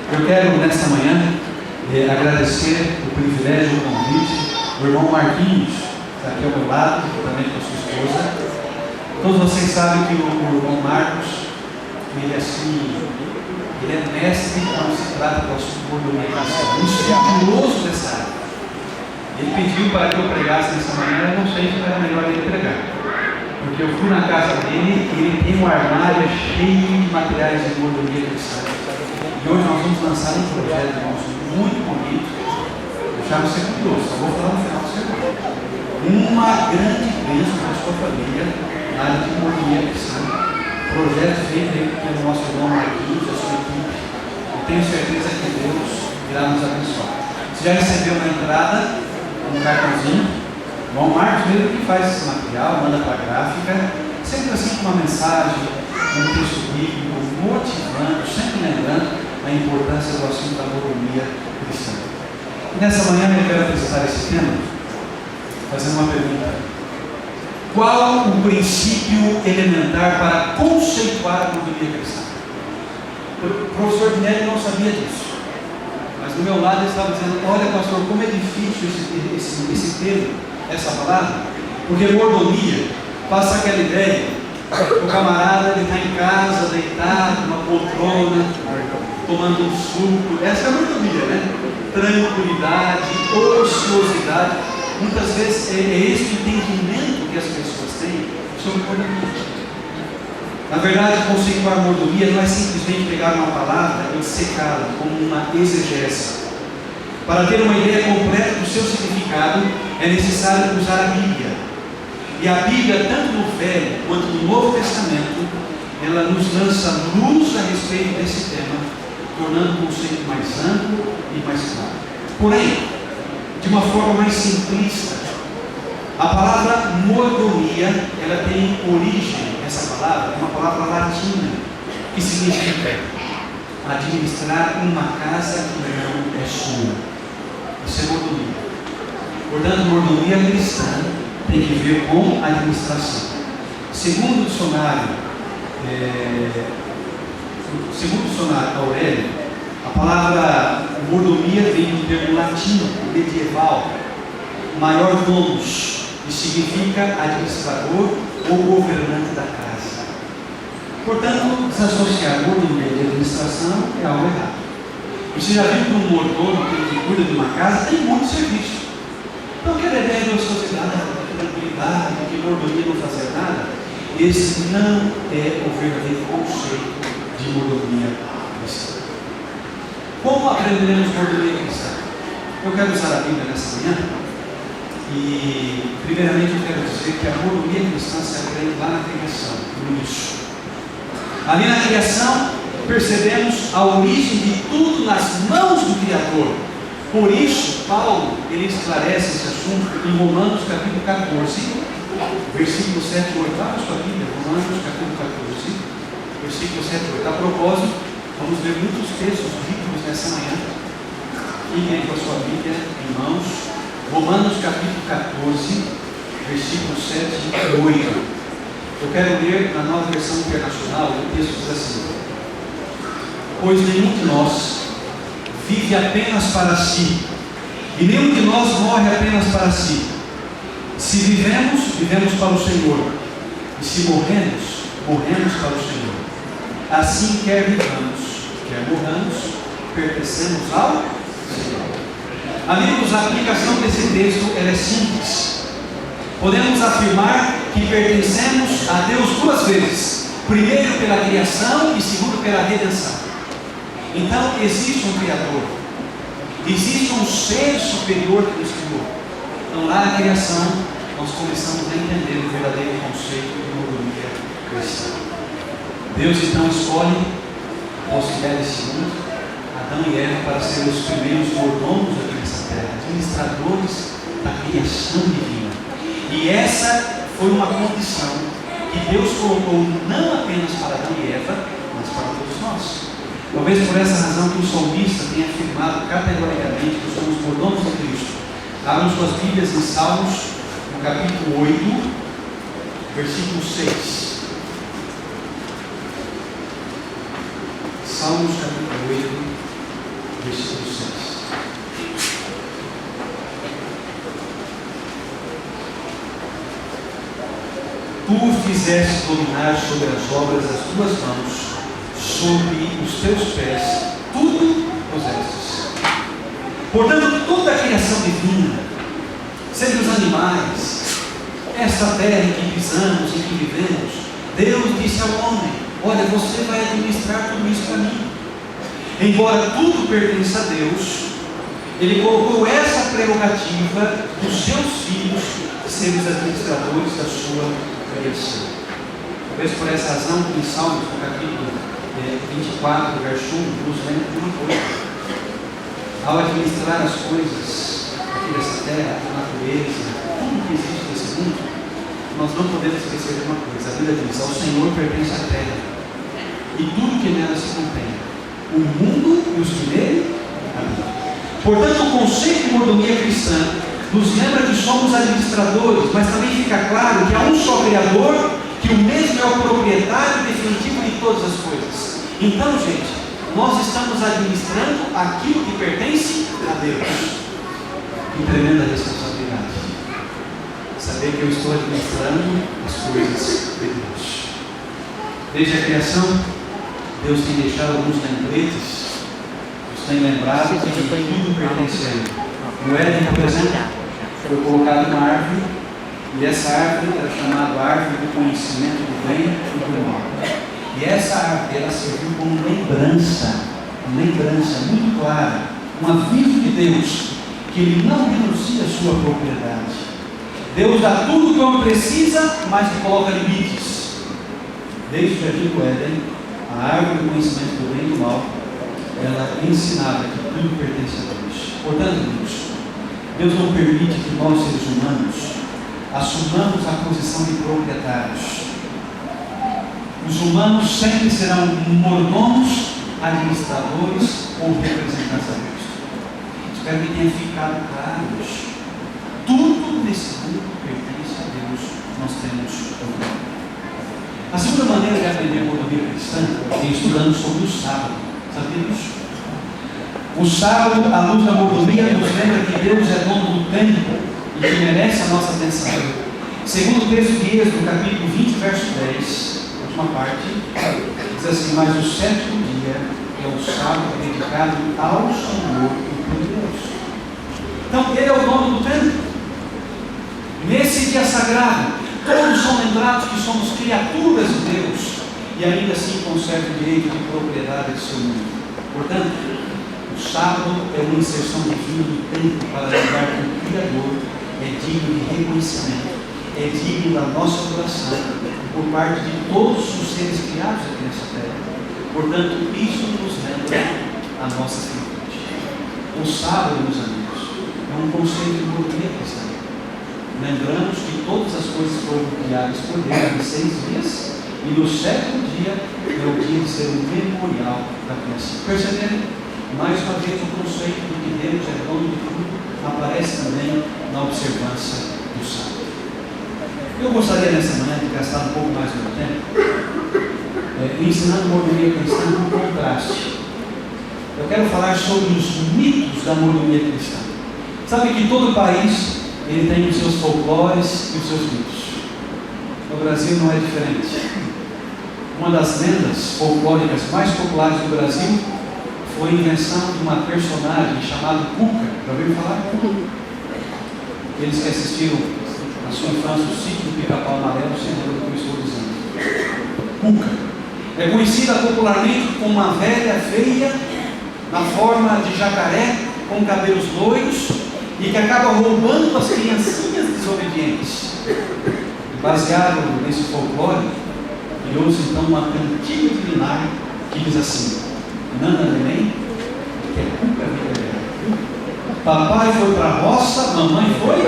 Eu quero, nesta manhã, agradecer o privilégio, o convite do irmão Marquinhos, que está aqui ao meu lado, também com a sua esposa. Todos vocês sabem que o irmão Marcos, ele é mestre quando se trata do assunto de mordomia, um estudioso dessa área. Ele pediu para que eu pregasse nessa manhã, eu não sei se era melhor ele pregar. Porque eu fui na casa dele e ele tem um armário cheio de materiais de mordomia cristã. E hoje nós vamos lançar um projeto, irmãos, muito bonito. Eu já não sei curioso, só vou falar no final do sermão. Uma grande bênção para a sua família na área de mordomia cristã. Projeto feito pelo nosso irmão Marquinhos, a sua equipe. Eu tenho certeza que Deus irá nos abençoar. Você já recebeu na entrada um cartãozinho? O irmão Marcos mesmo que faz esse material, manda para a gráfica, sempre assim com uma mensagem, um texto bíblico, motivando, sempre lembrando a importância do assunto da mordomia cristã. E nessa manhã eu quero apresentar esse tema, fazendo uma pergunta. Qual o princípio elementar para conceituar a mordomia cristã? O professor Dinelli não sabia disso, mas do meu lado ele estava dizendo, olha pastor, como é difícil esse termo, essa palavra, porque mordomia passa aquela ideia, o camarada ele está em casa, deitado, numa poltrona, tomando um suco, essa é a mordomia, né? Tranquilidade, ociosidade, muitas vezes é esse o entendimento que as pessoas têm sobre mordomia. Na verdade, conceituar mordomia não é simplesmente pegar uma palavra e dissecá-la como uma exegese. Para ter uma ideia completa do seu significado, é necessário usar a Bíblia. E a Bíblia, tanto no Velho quanto no Novo Testamento, ela nos lança luz a respeito desse tema, tornando o conceito mais amplo e mais claro. Porém, de uma forma mais simplista, a palavra mordomia, ela tem origem, essa palavra, é uma palavra latina, que significa administrar uma casa que não é sua. Isso é mordomia. Portanto, mordomia cristã tem que ver com administração. Segundo o dicionário Aurélio, a palavra mordomia vem do termo latino, medieval, maior domus, e significa administrador ou governante da casa. Portanto, desassociar mordomia de administração é algo errado. Você já viu que um mordomo que cuida de uma casa tem muito serviço. Então, aquela ideia de ociosidade, de tranquilidade, de mordomia não fazer nada, esse não é o verdadeiro conceito de mordomia cristã. Como aprenderemos mordomia cristã? Eu quero usar a Bíblia nessa manhã e, primeiramente, eu quero dizer que a mordomia cristã se aprende lá na criação, no início. Ali na criação, percebemos a origem de tudo nas mãos do Criador. Por isso, Paulo, ele esclarece esse assunto em Romanos capítulo 14, versículo 7 e 8. Vamos para a Bíblia, Romanos capítulo 14, versículo 7 e 8. A propósito, vamos ver muitos textos ricos nessa manhã. Fiquem com a sua Bíblia em mãos. Romanos capítulo 14, versículo 7 e 8. Eu quero ler na Nova Versão Internacional, o texto diz assim: pois nenhum de nós vive apenas para si, e nenhum de nós morre apenas para si. Se vivemos, vivemos para o Senhor, e se morremos, morremos para o Senhor. Assim, quer vivamos, quer morramos, pertencemos ao Senhor. Amigos, a aplicação desse texto ela é simples. Podemos afirmar que pertencemos a Deus duas vezes: primeiro pela criação e segundo pela redenção. Então existe um Criador, existe um ser superior que nos criou. Então lá na criação nós começamos a entender o verdadeiro conceito de mordomia cristã. Deus então escolhe, após criar esse mundo, Adão e Eva para serem os primeiros mordomos aqui nessa terra, administradores da criação divina. E essa foi uma condição que Deus colocou não apenas para Adão e Eva, mas para todos nós. Talvez por essa razão que o salmista tenha afirmado categoricamente que somos mordomos de Cristo. Abram suas Bíblias em Salmos, no capítulo 8, versículo 6. Salmos capítulo 8, Tu fizeste dominar sobre as obras das tuas mãos, sobre os teus pés, tudo pusestes. Portanto, toda a criação divina, sendo os animais, esta terra em que pisamos, em que vivemos, Deus disse ao homem: olha, você vai administrar tudo isso para mim. Embora tudo pertença a Deus, Ele colocou essa prerrogativa dos seus filhos serem os administradores da sua criação. Talvez por essa razão, em Salmos, no capítulo 24, verso 1, nos lembra de uma coisa: ao administrar as coisas aqui dessa terra, a natureza, tudo que existe nesse mundo, nós não podemos esquecer de uma coisa. A Bíblia diz: ao Senhor pertence a terra e tudo que nela se contém, o mundo e os que nele habitam. Portanto, o conceito de mordomia cristã nos lembra que somos administradores, mas também fica claro que há um só Criador, que o mesmo é o proprietário definitivo de todas as coisas. Então, gente, nós estamos administrando aquilo que pertence a Deus. Que tremenda responsabilidade. Saber que eu estou administrando as coisas de Deus. Desde a criação, Deus tem deixado alguns lembretes. Deus tem lembrado que tudo pertence a Ele. No Éden, por exemplo, foi colocada uma árvore, e essa árvore era chamada árvore do conhecimento do bem e do mal. E essa árvore, ela serviu como lembrança muito clara, um aviso de Deus, que Ele não renuncia à sua propriedade. Deus dá tudo o que o homem precisa, mas que coloca limites. Desde o jardim do Éden, a árvore do conhecimento do bem e do mal, ela ensinava que tudo pertence a Deus. Portanto, Deus não permite que nós, seres humanos, assumamos a posição de proprietários. Os humanos sempre serão mordomos, administradores ou representantes a Cristo. Espero que tenha ficado claro isso. Tudo nesse mundo pertence a Deus. Nós temos autoridade. A segunda maneira de aprender a mordomia cristã é estudando sobre o sábado. Sabia disso? O sábado, à luz da mordomia, nos lembra que Deus é dono do tempo e que merece a nossa atenção. Segundo o texto de Êxodo, capítulo 20, verso 10, a última parte, diz assim: mas o sétimo dia é o sábado dedicado ao Senhor, o teu Deus. Então, Ele é o dono do tempo. Nesse dia sagrado, todos são lembrados que somos criaturas de Deus e ainda assim conservam o direito de propriedade do seu mundo. Portanto, o sábado é uma inserção divina no tempo para lembrar que o Criador é digno de reconhecimento, é digno da nossa adoração por parte de todos os seres criados aqui nessa terra. Portanto, isso nos lembra a nossa finitude. O sábado, meus amigos, é um conceito de mordomia cristã. Lembramos que todas as coisas foram criadas por Deus em 6 dias e no sétimo dia é o dia de ser um memorial da criação. Perceberam? Mais uma vez, o conceito de que Deus é dono de tudo aparece também na observância do sábado. Eu gostaria nessa manhã de gastar um pouco mais do meu tempo ensinando mordomia cristã com contraste. Eu quero falar sobre os mitos da mordomia cristã. Sabe que todo país ele tem os seus folclores e os seus mitos. No Brasil não é diferente. Uma das lendas folclóricas mais populares do Brasil foi a invenção de uma personagem chamada Cuca. Já ouviram falar? Eles que assistiram na sua infância o sítio do Pica-Pau Amarelo, se lembram do que eu estou dizendo. Cuca é conhecida popularmente como uma velha feia, na forma de jacaré, com cabelos loiros, e que acaba roubando as criancinhas desobedientes. Baseado nesse folclore, criou-se então uma cantiga milenar que diz assim: Nana neném, que é Cuca verdadeira. Papai foi para a roça, mamãe foi.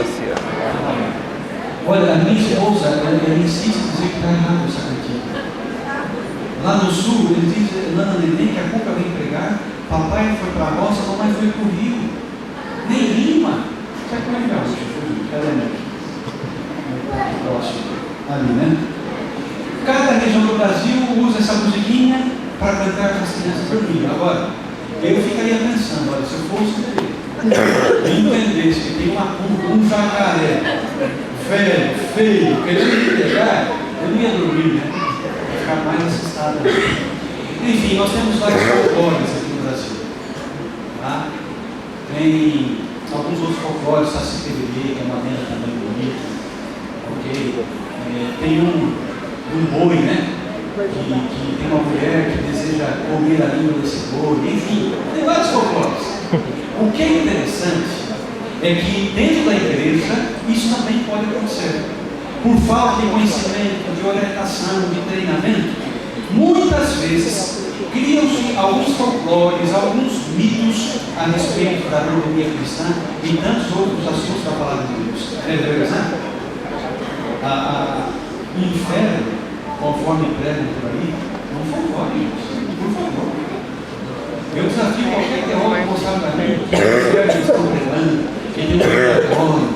Olha, a minha esposa, ela insiste em dizer que está errado essa cantiga. Lá no sul, ele diz, Nana neném, que a Cuca vem pregar. Papai foi para a roça, mamãe foi para o rio. Nem rima. Sabe como é que é o ela é próximo ali, né? Cada região do Brasil usa essa musiquinha para cantar para as crianças dormir. Agora, eu ficaria pensando, olha, se eu fosse e entendesse que tem um jacaré velho, feio, querendo me pegar, Eu não ia dormir, né? Ia ficar mais assustado. Enfim, nós temos vários folclores aqui no Brasil. Tá? Tem alguns outros folclores, Saci Pererê, que é uma lenda também bonita. Ok? Tem um boi, né? Que tem uma mulher que deseja comer a língua desse boi. Enfim, tem vários folclores. O que é interessante é que dentro da igreja isso também pode acontecer. Por falta de conhecimento, de orientação, de treinamento, muitas vezes criam-se alguns folclores, alguns mitos a respeito da mordomia cristã e tantos outros assuntos da palavra de Deus. É verdade? O inferno, conforme pregam por aí, não folclore, por favor. Eu desafio qualquer teólogo a mostrar para mim que eles estão pregando, que tem um território,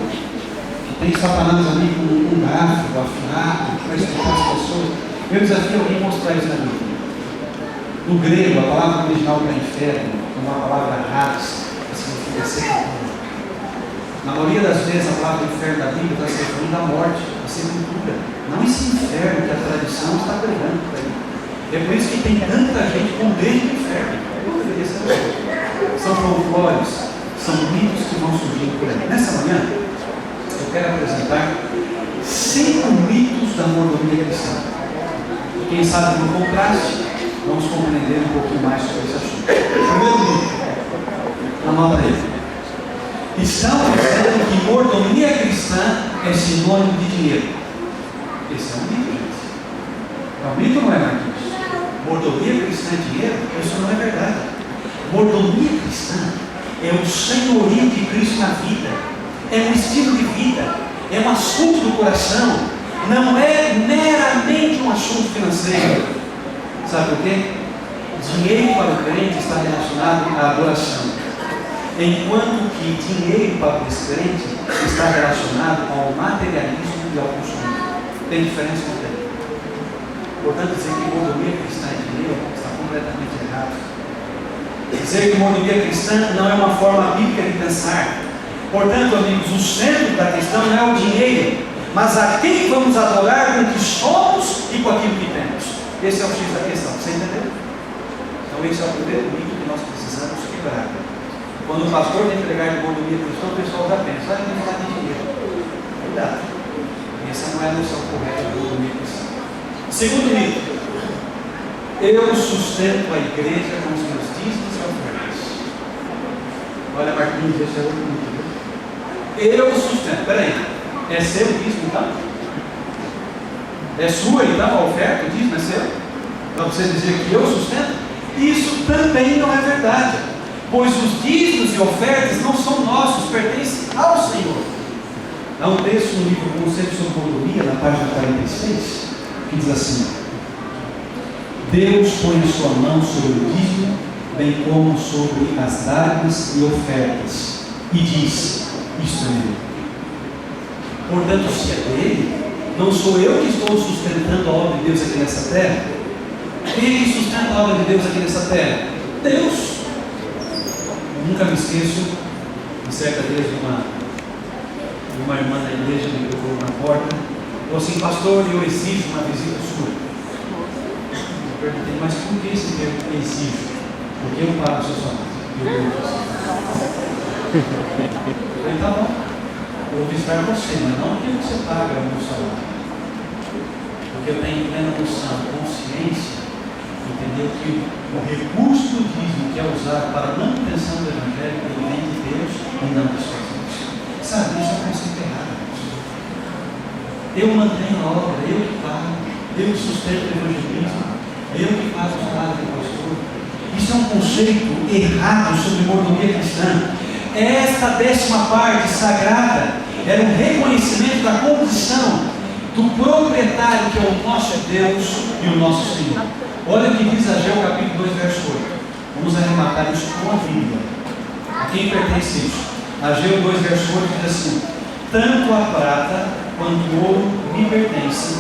que tem Satanás ali com um garfo afiado para explicar as pessoas. Eu desafio alguém a mostrar isso na Bíblia. No grego, a palavra original para inferno é uma palavra hades, que significa sepultura. Na maioria das vezes, a palavra inferno da Bíblia está se referindo à morte, à sepultura. Não esse inferno que a tradição está pregando por aí. É por isso que tem tanta gente com medo do inferno. São folclores, são mitos que vão surgindo por aí. Nessa manhã, eu quero apresentar 5 mitos da mordomia cristã. E quem sabe no contraste, vamos compreender um pouquinho mais sobre esse assunto. Primeiro mito, anota aí. Estão dizendo que mordomia cristã é sinônimo de dinheiro. Esse é um mito, gente. É um mito ou não é, Marquinhos? Mordomia cristã é dinheiro? Isso não é verdade. Mordomia cristã é o senhorio de Cristo na vida, é um estilo de vida, é um assunto do coração, não é meramente um assunto financeiro. Sabe por quê? Dinheiro para o crente está relacionado à adoração, enquanto que dinheiro para o descrente está relacionado ao materialismo e ao consumo. Tem diferença não tem? Portanto, dizer que mordomia cristã é dinheiro está completamente errado. Dizer que mordomia cristã não é uma forma bíblica de pensar. Portanto, amigos, o centro da questão não é o dinheiro, mas a quem vamos adorar com o que somos e com aquilo que temos. Esse é o X da questão, você entendeu? Então esse é o primeiro mito que nós precisamos quebrar. Quando o pastor vem pregar de mordomia cristã, o pessoal já pensa, vai falar de dinheiro. Cuidado. Essa não é a noção correta de mordomia cristã. Segundo mito, eu sustento a igreja com os meus dízimos e ofertas. Olha, Marquinhos, esse é outro mito. Eu sustento, peraí, é seu o dízimo então? É sua então a oferta? O dízimo é seu? Para você dizer que eu sustento? Isso também não é verdade, pois os dízimos e ofertas não são nossos, pertencem ao Senhor. Há um texto no livro Conceito sobre Mordomia, na página 46, que diz assim: Deus põe a sua mão sobre o dízimo, bem como sobre as dádivas e ofertas, e diz: isto é meu. Portanto, se é dele, não sou eu que estou sustentando a obra de Deus aqui nessa terra. Quem é que sustenta a obra de Deus aqui nessa terra? Deus. Nunca me esqueço de certa vez uma irmã da igreja me procurou na porta, falou assim: pastor, eu exijo uma visita sua. Eu perguntei: mas por que esse termo exijo? Porque eu pago o seu salário. Eu falei: tá bom, eu vou visitar você, mas não aquilo que você paga o meu salário. Porque eu tenho plena noção, consciência, entendeu, que o recurso do dízimo que é usado para a manutenção do evangelho vem de Deus e não dos pessoas. Sabe, isso é um conceito errado. Eu mantenho a obra, eu que pago, eu que sustento o evangelismo, eu que faço o salário do pastor. Isso é um conceito errado sobre mordomia cristã. Esta 10ª parte sagrada era um reconhecimento da condição do proprietário, que é o nosso Deus e o nosso Senhor. Olha o que diz Ageu capítulo 2, verso 8. Vamos arrematar isso com a Bíblia. A quem pertence isso? Ageu 2, verso 8 diz assim: tanto a prata quanto o ouro me pertence,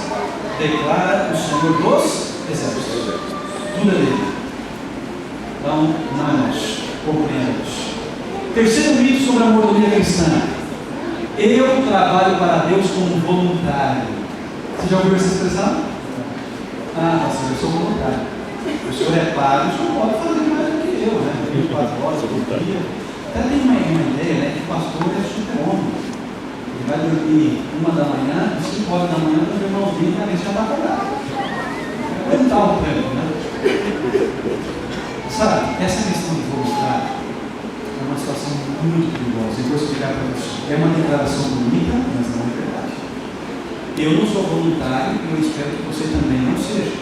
declara o Senhor dos exércitos. Tudo é dele. Então, não é nosso. Compreendemos. Terceiro mito sobre a mordomia cristã: eu trabalho para Deus como voluntário. Você já ouviu essa expressão? Ah, pastor, eu sou voluntário. O senhor é pago, o senhor pode fazer mais do que eu, né? 24 horas por dia. Até tem uma ideia, né? Que o pastor é super-homem. Ele vai dormir 1 da manhã, 5 horas da manhã, o irmãozinho já está acordado. Vai dar o tempo, né? Sabe, essa questão de voluntário é uma situação muito perigosa. Eu vou explicar para você. É uma declaração bonita, mas não é verdade. Eu não sou voluntário e eu espero que você também não seja.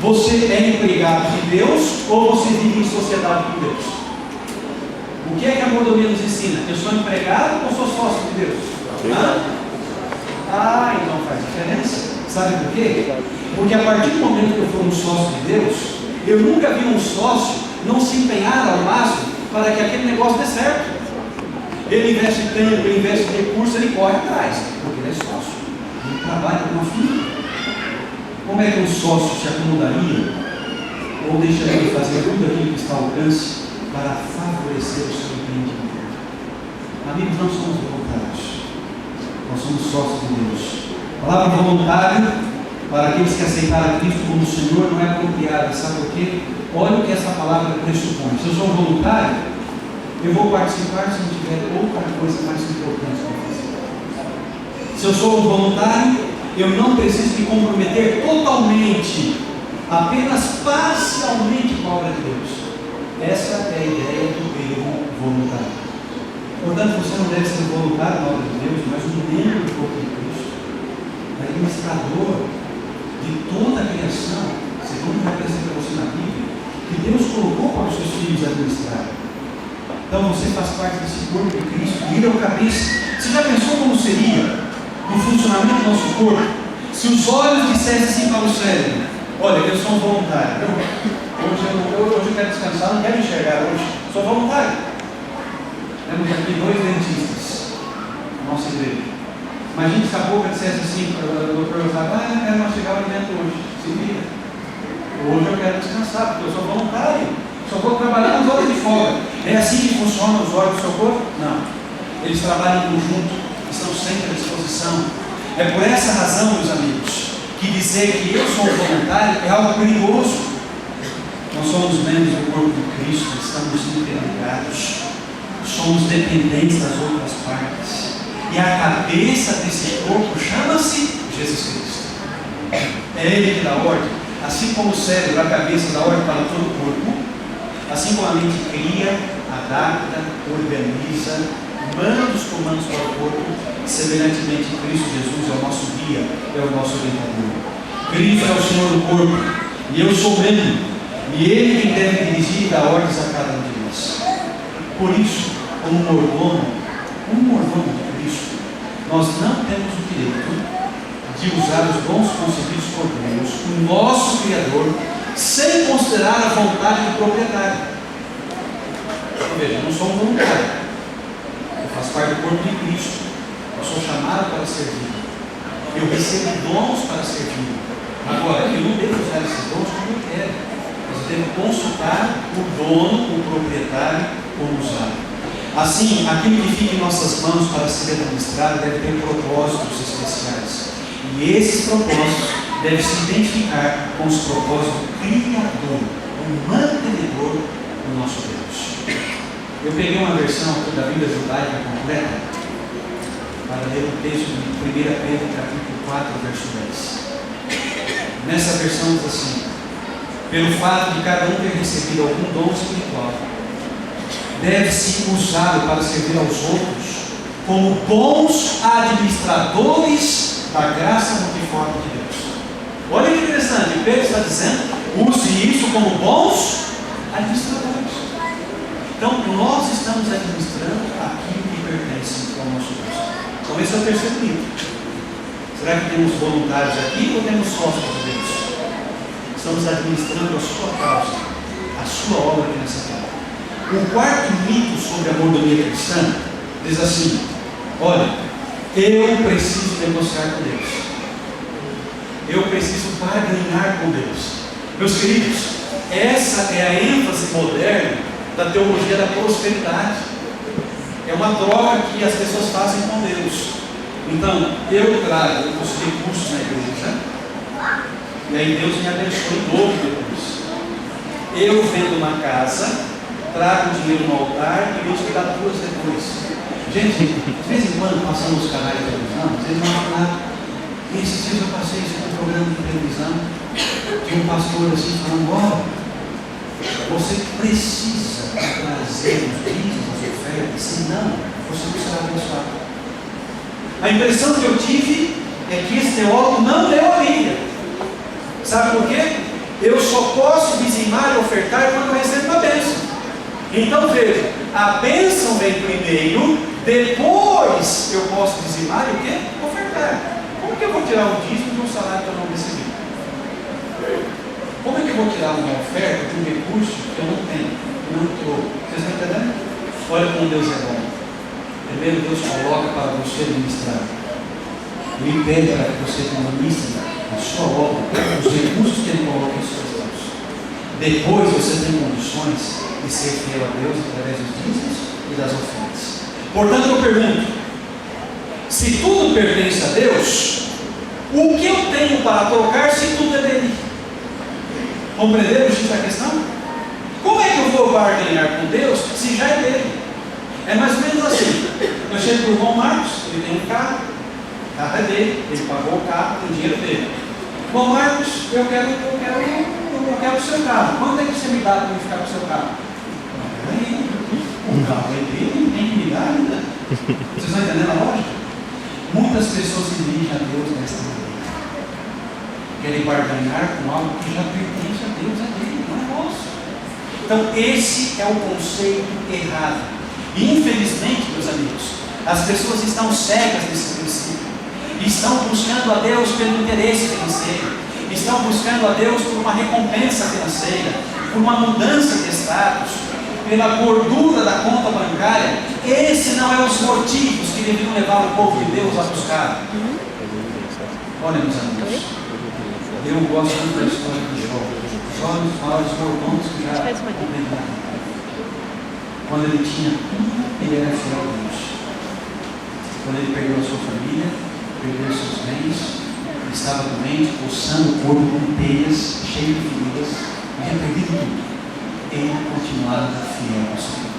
Você é empregado de Deus ou você vive em sociedade com Deus? O que é que a mordomia nos ensina? Eu sou empregado ou sou sócio de Deus? Então faz diferença. Sabe por quê? Porque a partir do momento que eu for um sócio de Deus, eu nunca vi um sócio não se empenhar ao máximo para que aquele negócio dê certo. Ele investe tempo, ele investe recursos, ele corre atrás, porque ele é sócio. Ele trabalha com uma filha. Como é que um sócio se acomodaria ou deixaria de fazer tudo aquilo que está ao alcance para favorecer o seu empreendimento? Amigos, não somos voluntários, nós somos sócios de Deus. A palavra voluntário, para aqueles que aceitaram Cristo como Senhor, não é apropriada. Sabe por quê? Olha o que essa palavra pressupõe. Se eu sou voluntário, eu vou participar se não tiver outra coisa mais importante para fazer. Se eu sou um voluntário, eu não preciso me comprometer totalmente, apenas parcialmente com a obra de Deus. Essa é a ideia do erro voluntário. Portanto, você não deve ser voluntário na obra de Deus, mas um membro do corpo de Cristo, administrador de toda a criação, segundo vai aparecer para você na Bíblia, que Deus colocou para os seus filhos administrar. Então você faz parte desse corpo de Cristo, ele é o cabeça. Você já pensou como seria o funcionamento do nosso corpo se os olhos dissessem assim para o cérebro: olha, eu sou um voluntário, hoje eu quero descansar, não quero enxergar hoje, sou voluntário. Temos aqui 2 dentistas na nossa igreja. Imagina se a boca dissesse assim para o doutor: eu quero mastigar o alimento hoje, se vira. Hoje eu quero descansar, porque eu sou voluntário, só vou trabalhar nas horas de folga. É assim que funcionam os órgãos do seu corpo? Não. Eles trabalham em conjunto, estão sempre à disposição. É por essa razão, meus amigos, que dizer que eu sou voluntário é algo perigoso. Nós somos membros do corpo de Cristo, estamos interligados, somos dependentes das outras partes. E a cabeça desse corpo chama-se Jesus Cristo. É Ele que dá ordem. Assim como o cérebro, a cabeça dá ordem para todo o corpo, assim como a mente cria, adapta, organiza, manda os comandos para o corpo, semelhantemente Cristo Jesus é o nosso guia, é o nosso orientador. Cristo é o Senhor do corpo, e eu sou membro, e Ele quem deve dirigir e dar ordens a cada um de nós. Por isso, como mordomo de Cristo, nós não temos o direito de usar os dons concedidos por Deus, o nosso Criador, sem considerar a vontade do proprietário. Veja, eu não sou um voluntário, eu faço parte do corpo de Cristo, eu sou chamado para servir, eu recebo dons para servir. Agora, eu não devo usar esses dons como eu quero, mas eu devo consultar o dono, o proprietário, como usar. Assim, aquilo que fica em nossas mãos para ser administrado deve ter propósitos especiais. E esses propósitos devem se identificar com os propósitos do Criador, o mantenedor do nosso Deus. Eu peguei uma versão aqui da Bíblia Judaica completa para ler o texto de 1 Pedro capítulo 4, verso 10. Nessa versão diz assim: pelo fato de cada um ter recebido algum dom espiritual, deve-se usá-lo para servir aos outros como bons administradores da graça multiforme de Deus. Olha que interessante, Pedro está dizendo: use isso como bons administradores. Então, nós estamos administrando aquilo que pertence ao nosso Deus. Então, esse é o terceiro nível. Será que temos voluntários aqui ou temos sócios de Deus? Estamos administrando a sua causa, a sua obra aqui nessa terra. O quarto mito sobre a mordomia cristã diz assim: olha, eu preciso negociar com Deus, eu preciso barganhar com Deus. Meus queridos, essa é a ênfase moderna da teologia da prosperidade. É uma troca que as pessoas fazem com Deus. Então, eu trago os recursos na igreja, e aí Deus me abençoa em dobro depois. Eu vendo uma casa, trago o dinheiro no altar e Deus me dá duas depois. Gente, de vez em quando passamos os canais de televisão, vocês vão falar. Esses dias eu passei um programa de televisão de um pastor assim falando: olha, você precisa trazer os dízimos, as ofertas, senão você não será abençoado. A impressão que eu tive é que esse teólogo não leu a Bíblia. Sabe por quê? Eu só posso dizimar e ofertar quando eu recebo uma bênção. Então veja, a bênção vem primeiro, depois eu posso dizimar e o quê? Ofertar. Como que eu vou tirar o dízimo de um salário que eu não recebi? Como é que eu vou tirar uma oferta de um recurso que eu não tenho, que não entrou? Vocês estão entendendo? Olha como Deus é bom. Primeiro Deus coloca para você administrar. Ele pede para que você administre a sua obra, os recursos que Ele coloca em suas mãos. Depois você tem condições de ser fiel a Deus através dos dízimos e das ofertas. Portanto, eu pergunto: se tudo pertence a Deus, o que eu tenho para trocar se tudo é dele? Compreenderam essa questão? Como é que eu vou barganhar com Deus se já é dele? É mais ou menos assim. Eu chego para o irmão Marcos, ele tem um carro, o carro é dele, ele pagou o carro com o dinheiro dele. Irmão Marcos, eu quero o seu carro. Quanto é que você me dá para eu ficar com o seu carro? Aí, o carro é dele, não tem que me dar ainda. Vocês estão entendendo a lógica? Muitas pessoas se dirigem a Deus desta maneira. Querem barganhar com algo que já pertence a Deus, é dele, não é nosso. Então, esse é o conceito errado. E, infelizmente, meus amigos, as pessoas estão cegas nesse princípio. Estão buscando a Deus pelo interesse financeiro. Estão buscando a Deus por uma recompensa financeira, por uma mudança de status, pela gordura da conta bancária. Esse não é os motivos que deveriam levar o povo de Deus a buscar. Olha, meus amigos, eu gosto muito da história de Jó. Jó é um dos maiores mordomos que já compreenderam. Quando ele tinha tudo, ele era fiel a Deus. Quando ele perdeu a sua família, perdeu os seus bens, estava doente, coçando o corpo com teias, cheio de feridas, havia perdido tudo. Ele continuava fiel ao Senhor.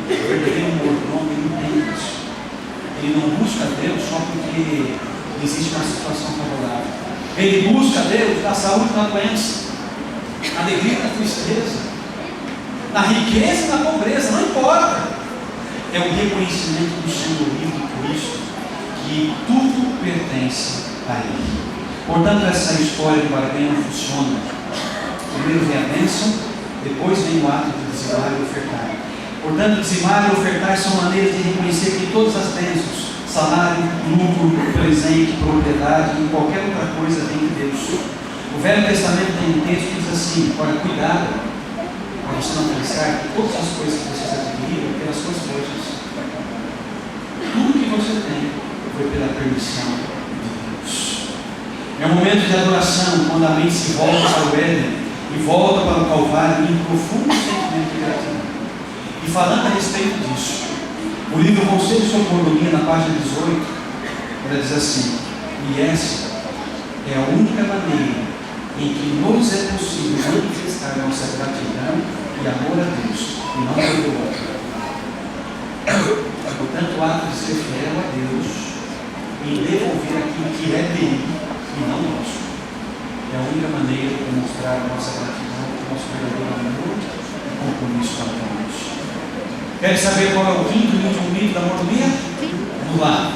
O verdadeiro mordomo, ele entende isso. Ele não busca Deus só porque existe uma situação favorável. Ele busca Deus na saúde e na doença, na alegria e na tristeza, na riqueza e na pobreza, não importa. É o reconhecimento do senhorio de Cristo, que tudo pertence a Ele. Portanto, essa história de barganha não funciona. Primeiro vem a bênção, depois vem o ato de dizimar e ofertar. Portanto, dizimar e ofertar são maneiras de reconhecer que todas as bênçãos, salário, lucro, presente, propriedade e qualquer outra coisa vem de Deus. O Velho Testamento tem um texto que diz assim: olha, cuidado para você não pensar que todas as coisas que vocês adquiriram pelas suas forças. Tudo que você tem foi pela permissão de Deus. É um momento de adoração, quando a mente se volta para o Éden e volta para o Calvário em profundo sentimento de gratidão. E falando a respeito disso, o livro Conselho sobre Mordomia, na página 18, ela diz assim: e essa é a única maneira em que nos é possível manifestar nossa gratidão e amor a Deus, e não pelo outro. Portanto, o ato de ser fiel a Deus e devolver aquilo que é dele e não nosso é a única maneira de mostrar a nossa gratidão, o nosso verdadeiro amor e compromisso para Deus. Quer saber qual é o quinto e último mito da mordomia? Vamos lá.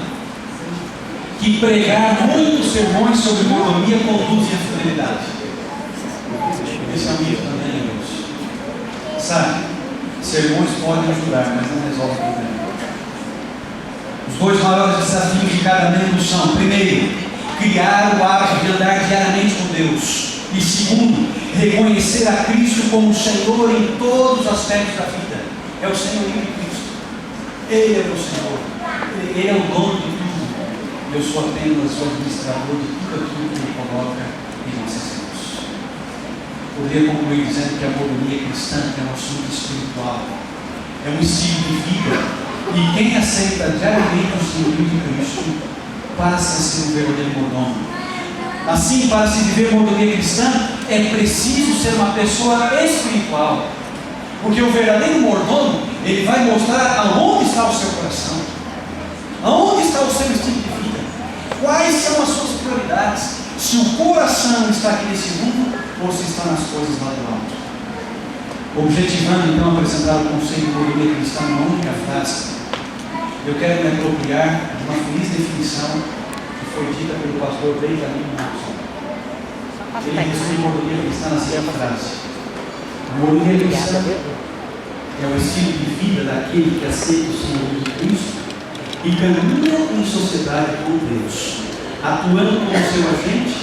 Que pregar muitos sermões sobre mordomia conduz à fidelidade. Esse é um mito também, irmãos. Sabe, sermões podem ajudar, mas não resolvem o problema. Os dois maiores desafios de cada membro são: primeiro, criar o hábito de andar diariamente com Deus, e segundo, reconhecer a Cristo como Senhor em todos os aspectos da vida. É o Senhorio de Cristo. Ele é o Senhor. Ele é o dono de tudo. Eu sou apenas o administrador de tudo aquilo que Ele coloca em nossas mãos. Poderia concluir dizendo que a mordomia cristã é um assunto espiritual, é um estilo de vida, e quem aceita diariamente o Senhorio de Cristo passa a ser um verdadeiro mordomo. Assim, para se viver mordomia cristã, é preciso ser uma pessoa espiritual. Porque o verdadeiro mordomo, ele vai mostrar aonde está o seu coração, aonde está o seu estilo de vida, quais são as suas prioridades, se o coração está aqui nesse mundo ou se está nas coisas lá do alto. Objetivando então apresentar o conceito de mordomia cristã numa única frase, eu quero me apropriar de uma feliz definição que foi dita pelo pastor Benjamin Watson. Ele resume mordomia cristã na seguinte frase: a mordomia cristã é o estilo de vida daquele que aceita o Senhor Jesus Cristo e caminha em sociedade com Deus, atuando como seu agente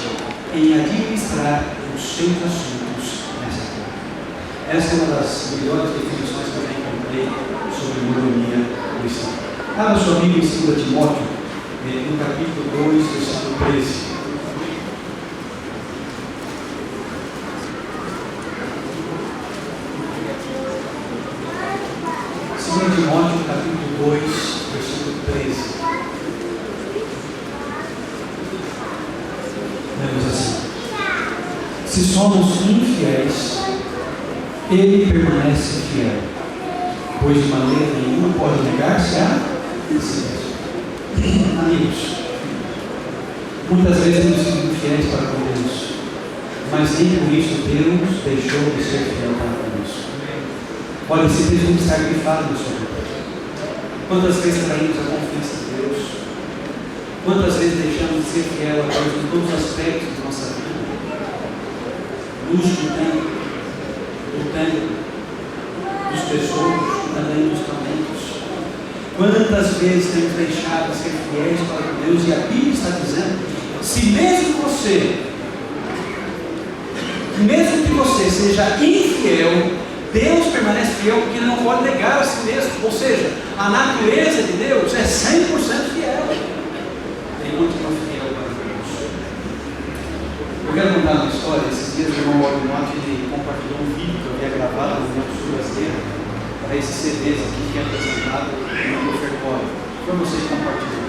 em administrar os seus assuntos nessa terra. Essa é uma das melhores definições que eu já encontrei sobre mordomia cristã. Abra sua Bíblia em 2 Timóteo, no capítulo 2, versículo 13. 2 Timóteo, capítulo 2, versículo 13. Lemos assim: se somos infiéis, ele permanece fiel, pois de maneira nenhuma pode negar-se a amigos. Muitas vezes temos sido infiéis para com Deus, mas nem por isso Deus deixou de ser fiel para conosco. Pode simplesmente estar grifado na sua vida. Quantas vezes traímos a confiança de Deus? Quantas vezes deixamos de ser fiel a Deus em todos os aspectos da nossa vida? No uso do tempo, dos tesouros e também dos talentos. Quantas vezes temos deixado de ser fiéis para Deus? E a Bíblia está dizendo: se mesmo que você seja infiel, Deus permanece fiel, porque Ele não pode negar a si mesmo. Ou seja, a natureza de Deus é 100% fiel. Ele continua fiel para Deus. Eu quero contar uma história. Esses dias o irmão Walter ele compartilhou um vídeo que eu havia gravado no meu churrasqueiro para esses CDs aqui que é apresentado no ofertório. Foi você que compartilhou.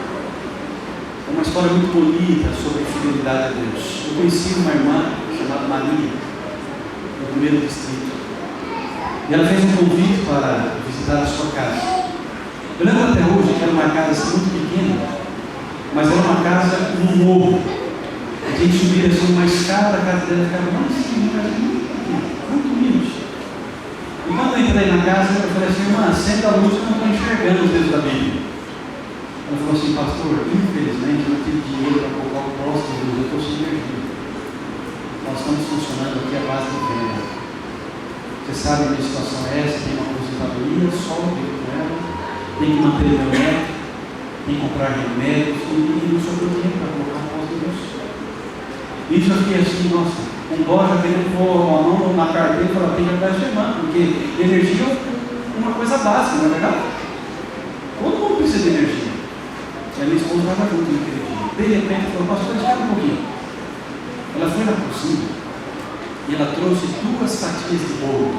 É uma história muito bonita sobre a fidelidade a Deus. Eu conheci uma irmã chamada Maria, no primeiro distrito. E ela fez um convite para visitar a sua casa. Eu lembro até hoje que era uma casa assim, muito pequena, mas era uma casa num morro. A gente subia assim uma escada, a casa dela ficava muito humilde. E quando eu entrei na casa, eu falei assim: irmã, senta a luz que eu não estou enxergando os dedos da Bíblia. Ela falou assim: pastor, infelizmente eu não tive dinheiro para colocar o poste de luz, eu estou sem energia. Nós estamos funcionando aqui à base de venda. Você sabe que a minha situação é essa, tem uma aposentadoria, só vivo com ela, tem que manter o meu neto, tem que comprar remédios, e não sobrou dinheiro para colocar um posto de luz. Isso eu fiquei assim, nossa, com dó já querendo pôr a mão na carteira e falar: tem que ajudar essa irmã, porque energia é uma coisa básica, não é verdade? Todo mundo precisa de energia. E a minha esposa estava junto naquele dia. De repente, falou: pastor, espera um pouquinho. Ela foi na cozinha e ela trouxe 2 fatias de bolo,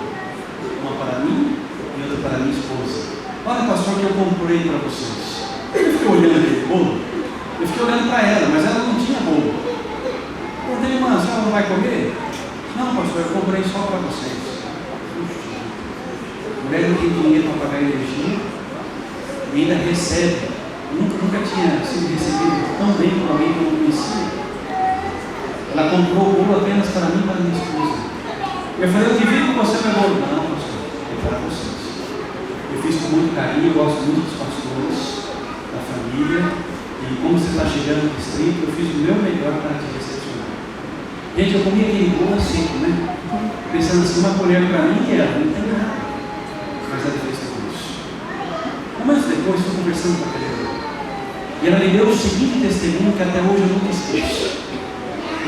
uma para mim e outra para minha esposa. Olha, pastor, que eu comprei para vocês. Eu fiquei olhando aquele bolo, eu fiquei olhando para ela, mas ela não tinha bolo. Eu falei: irmã, a senhora não vai comer? Não, pastor, eu comprei só para vocês. A mulher não tem dinheiro para pagar energia e ainda recebe. Nunca tinha sido recebido tão bem por alguém que eu não conhecia. Ela comprou o bolo apenas para mim e para minha esposa. Eu falei: eu divido com você meu bolo. Não, pastor, é para vocês. Eu fiz com muito carinho, eu gosto muito dos pastores, da família, e como você está chegando no distrito, eu fiz o meu melhor para te recepcionar. Gente, eu comi aquele bolo seco, né? Pensando assim: uma colher para mim e ela, não tem nada. Mas ela fez tudo isso. Um mês depois, estou conversando com ela. E ela me deu o seguinte testemunho que até hoje eu nunca esqueço.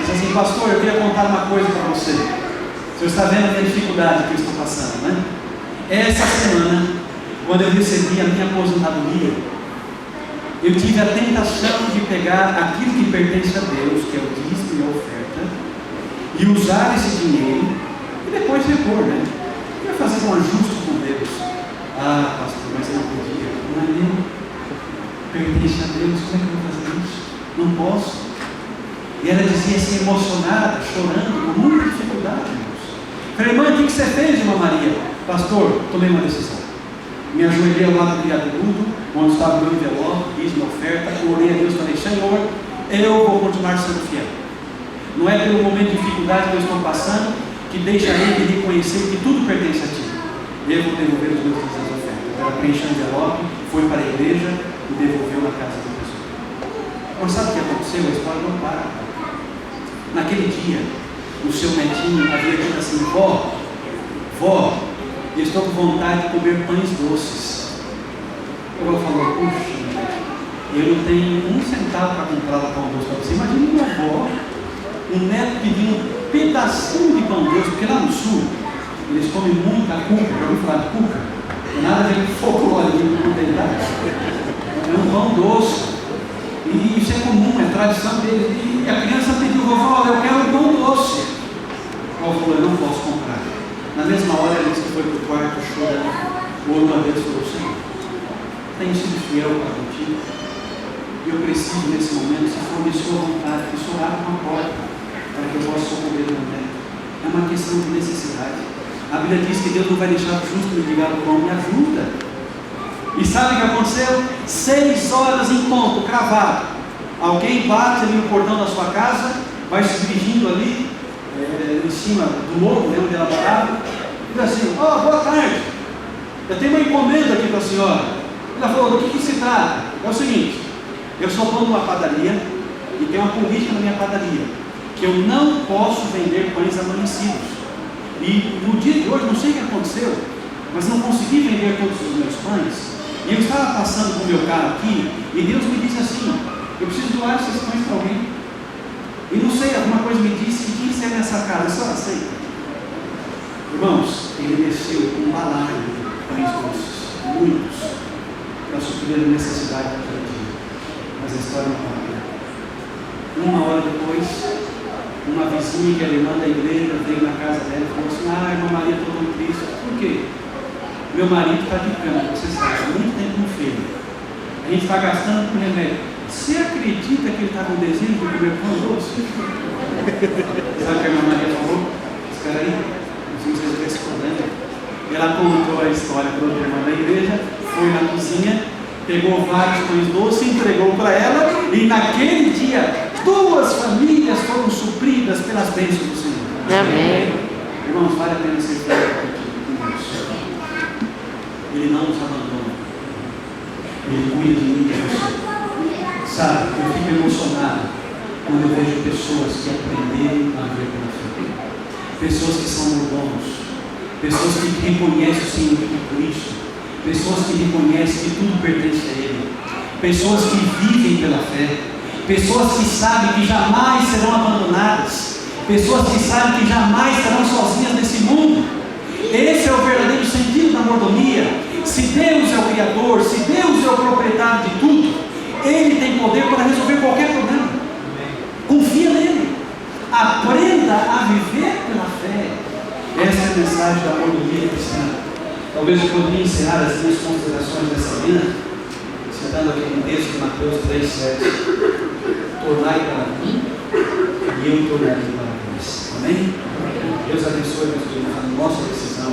Disse assim: pastor, eu queria contar uma coisa para você. O senhor está vendo a minha dificuldade que eu estou passando, né? Essa semana, quando eu recebi a minha aposentadoria, eu tive a tentação de pegar aquilo que pertence a Deus, que é o dízimo e a oferta, e usar esse dinheiro e depois repor, né? Eu ia fazer um ajuste com Deus. Ah, pastor, mas eu não podia. Não é meu. Pertence a Deus, como é que eu vou fazer isso? Não posso. E ela dizia assim, emocionada, chorando, com muita dificuldade, irmãos. Falei, irmã, o que você fez, irmã Maria? Pastor, tomei uma decisão. Me ajoelhei ao lado do viaduto, onde estava o meu envelope, fiz minha oferta, orei a Deus e falei, Senhor, eu vou continuar sendo fiel. Não é pelo momento de dificuldade que eu estou passando que deixarei de reconhecer que tudo pertence a Ti. Eu vou devolver os meus 300 ofertas. Ela preencheu o envelope, foi para a igreja e devolveu na casa da pessoa. Mas sabe o que aconteceu? A história não para. Naquele dia, o seu netinho havia dito assim, vó, eu estou com vontade de comer pães doces. Ela falou, puxa, eu não tenho um centavo para comprar pão doce para você. Imagina minha avó, um neto pedindo um pedacinho de pão doce, porque lá no sul, eles comem muita cuca. Já ouviu falar de cuca? Não tem nada a ver com folclore, não tem nada. É um pão doce. E isso é comum, é tradição deles. E a criança pediu, vovó, eu quero um pão doce. A avó falou, eu não posso comprar. Na mesma hora, ela disse que foi para o quarto chorando. O outro uma vez falou, Senhor, tenho sido fiel para contigo. E eu preciso, nesse momento, se for de sua vontade, que o Senhor abra uma porta para que eu possa socorrer o meu neto. É uma questão de necessidade. A Bíblia diz que Deus não vai deixar o justo mendigar o pão, me ajuda. E sabe o que aconteceu? 6 horas em ponto, cravado. Alguém bate ali no portão da sua casa, vai se dirigindo ali, em cima do morro, onde ela morava, e diz assim, boa tarde, eu tenho uma encomenda aqui para a senhora. Ela falou, do que se trata? É o seguinte, eu sou dono de uma padaria, e tem uma política na minha padaria, que eu não posso vender pães amanhecidos. E no dia de hoje, não sei o que aconteceu, mas não consegui vender todos os meus pães. E eu estava passando com o meu carro aqui, e Deus me disse assim, eu preciso doar esses pães para alguém. E não sei, alguma coisa me disse que tinha que ser nessa casa, eu só aceito. Irmãos, ele desceu um balaio de pães doces, muitos, para suprir a necessidade daquele dia. Mas a história não para. Uma hora depois, uma vizinha que era irmã da igreja veio na casa dela e falou assim, irmã Maria, estou muito triste. Por quê? Meu marido está de cama, você sabe, há muito tempo no filho. A gente está gastando com remédio. Você acredita que ele está com desejo de comer pão doce? Sabe o que a irmã Maria falou? Espera aí, nós vamos resolver esse problema. Ela contou a história para outra irmã da igreja, foi na cozinha, pegou vários pães doces, entregou para ela, e naquele dia, 2 famílias foram supridas pelas bênçãos do Senhor. Amém. Irmãos, vale a pena ser fiel. Ele não nos abandona. Ele cuida de mim e de você. Sabe, eu fico emocionado quando eu vejo pessoas que aprenderam a viver pela fé. Pessoas que são mordomos. Pessoas que reconhecem o Senhor de Cristo. Pessoas que reconhecem que tudo pertence a Ele. Pessoas que vivem pela fé. Pessoas que sabem que jamais serão abandonadas. Pessoas que sabem que jamais estarão sozinhas nesse mundo. Esse é o verdadeiro sentido da mordomia. Se Deus é o Criador, se Deus é o proprietário de tudo, Ele tem poder para resolver qualquer problema. Confia nele. Aprenda a viver pela fé. Essa é a mensagem da mordomia cristã. Talvez eu poderia encerrar as minhas considerações dessa manhã, citando aqui um texto de Mateus 3,7. Tornai para mim e eu tornarei para vós. Amém? Deus abençoe, meus irmãos, a nossa decisão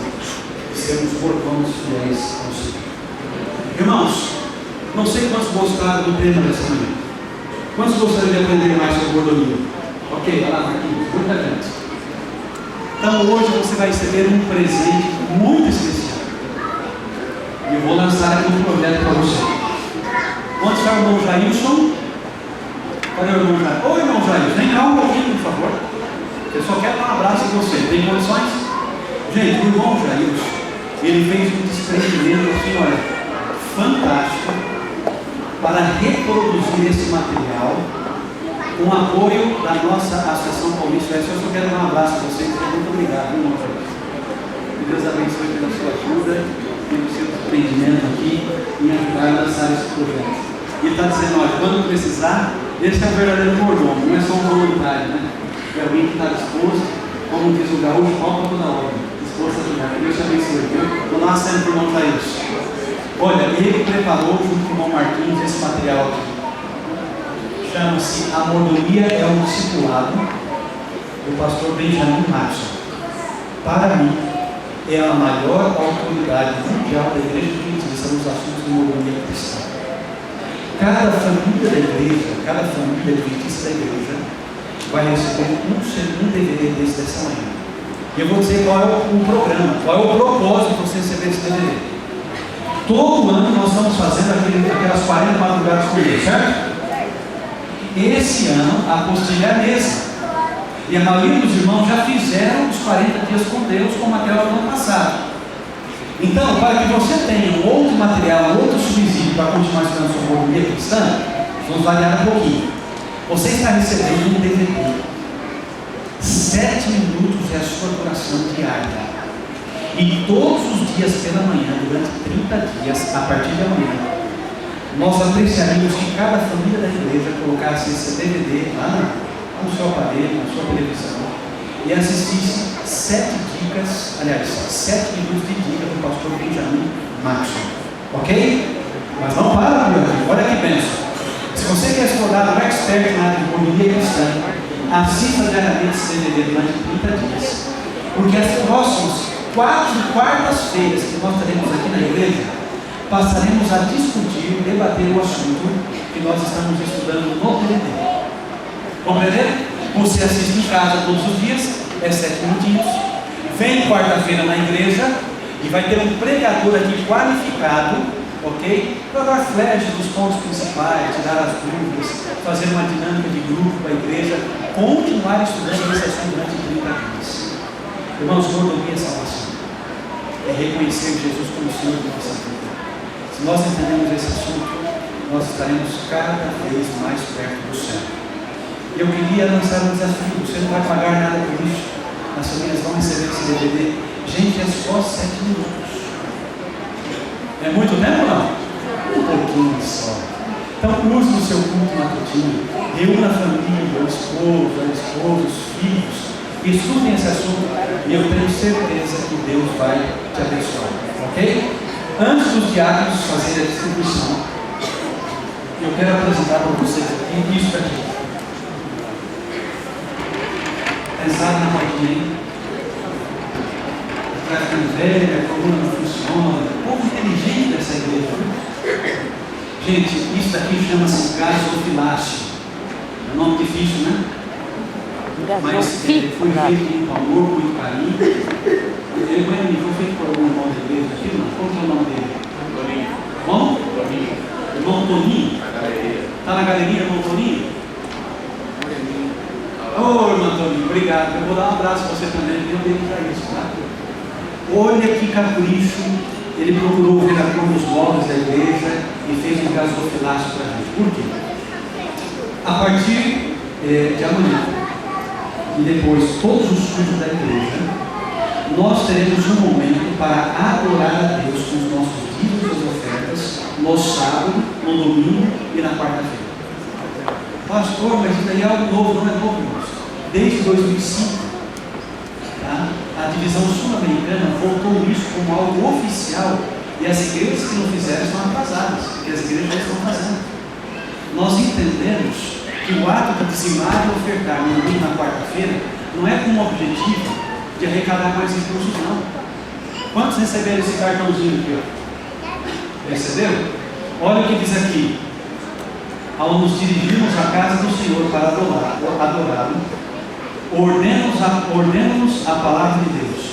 de sermos mordomos fiéis ao Senhor. Irmãos, não sei quantos gostaram do tema dessa manhã. Quantos gostariam de aprender mais sobre mordomia? Ok, vai lá, Marquinhos, muita gente. Então hoje você vai receber um presente muito especial. E eu vou lançar aqui um projeto para você. Onde está o irmão Jailson? Cadê o irmão Jailson? Ô irmão Jailson, vem cá um pouquinho, por favor. Eu só quero dar um abraço em você. Tem condições? Gente, o irmão Jailson, ele fez um desprendimento assim, olha, fantástico, para reproduzir esse material com o apoio da nossa Associação Paulista. Eu só quero dar um abraço a vocês. Muito obrigado, irmão Jailson. Que Deus abençoe pela sua ajuda e pelo seu desprendimento aqui em ajudar a lançar esse projeto. E ele está dizendo, olha, quando precisar, esse é o verdadeiro mordomo, não é só um voluntário, né? É alguém que está disposto, como diz o gaúcho, palpa toda hora, disposto a ajudar. Deus te abençoe, viu? Vou dar uma cena para o irmão Jailson. Olha, ele preparou junto com o irmão Marquinhos esse material aqui. chama-se A Mordomia é um Discipulado, do pastor Benjamin Matson. Para mim, é a maior autoridade mundial da Igreja Adventista nos assuntos de mordomia cristã. Cada família da igreja, cada família adventista da igreja, vai receber um DVD dessa manhã. E eu vou dizer qual é o programa, qual é o propósito de você receber esse DVD. Todo ano nós estamos fazendo aquelas 40 madrugadas com Deus, certo? Esse ano a apostila é a mesma. E a maioria dos irmãos já fizeram os 40 dias com Deus, como aquela do ano passado. Então, para que você tenha um outro material, um outro subsídio para continuar estudando sua mordomia cristã, vamos variar um pouquinho. Você está recebendo um DVD. 7 minutos é a sua duração diária. E todos os dias pela manhã, durante 30 dias, a partir de amanhã, nós apreciaríamos que cada família da igreja colocasse esse DVD lá no seu aparelho, na sua televisão, e assistisse 7 minutos de dica do pastor Benjamin Matson. Ok? Mas não para, meu amigo, olha que benção. Se você quer se tornar um expert na área de mordomia cristã, assista diariamente esse DVD durante 30 dias. Porque as próximas 4 quartas-feiras que nós teremos aqui na igreja, passaremos a discutir, debater o assunto que nós estamos estudando no DVD. Compreender? Você assiste em casa todos os dias, é 7 minutinhos. Vem quarta-feira na igreja e vai ter um pregador aqui qualificado, ok? Para dar flash dos pontos principais, tirar as dúvidas, fazer uma dinâmica de grupo para a igreja, continuar estudando esse assunto durante 30 dias. Irmãos, mordomia é salvação. É reconhecer Jesus como Senhor da nossa vida. Se nós entendemos esse assunto, nós estaremos cada vez mais perto do céu. Eu queria lançar um desafio. Você não vai pagar nada por isso. As famílias vão receber esse DVD. Gente, é só 7 minutos. É muito tempo ou não? Um pouquinho só. Então use o seu culto matutino. Reúna a família, o esposo, a esposa, os filhos. Estudem esse assunto. E eu tenho certeza que Deus vai te abençoar. Ok? Antes dos diáconos fazerem a distribuição, eu quero apresentar para vocês aqui isso aqui. Pensado na rodinha, está ficando velha, a coluna não funciona, pouco inteligente essa igreja. Gente, isso daqui chama-se gasofilácio. É um nome difícil, né? Mas foi feito com amor, com muito carinho. Ele foi feito por algum irmão da igreja aqui, não? Qual que é o nome dele? Toninho. Como? Toninho. Irmão Toninho? Está na galeria, irmão Toninho? Ô, irmão Toninho, obrigado. Eu vou dar um abraço para você também. Deu dele para isso, tá? Olha que capricho. Ele procurou ver a cor dos móveis da igreja e fez um gasofilácio para a gente. Por quê? A partir de amanhã e depois todos os cultos da igreja, nós teremos um momento para adorar a Deus com os nossos dízimos e ofertas no sábado, no domingo e na quarta-feira. Pastor, mas isso daí é algo novo, não é novo, irmãos. Desde 2005, tá? A divisão sul-americana voltou isso como algo oficial e as igrejas que não fizeram estão atrasadas, porque as igrejas já estão fazendo. Nós entendemos que o ato de dizimar e ofertar no domingo e na quarta-feira não é com o objetivo de arrecadar mais recursos, não. Quantos receberam esse cartãozinho aqui? Ó? Receberam? Olha o que diz aqui. Ao nos dirigirmos à casa do Senhor para adorá-lo, ordenamos a palavra de Deus.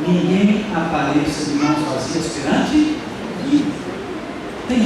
Ninguém apareça de mãos vazias perante mim.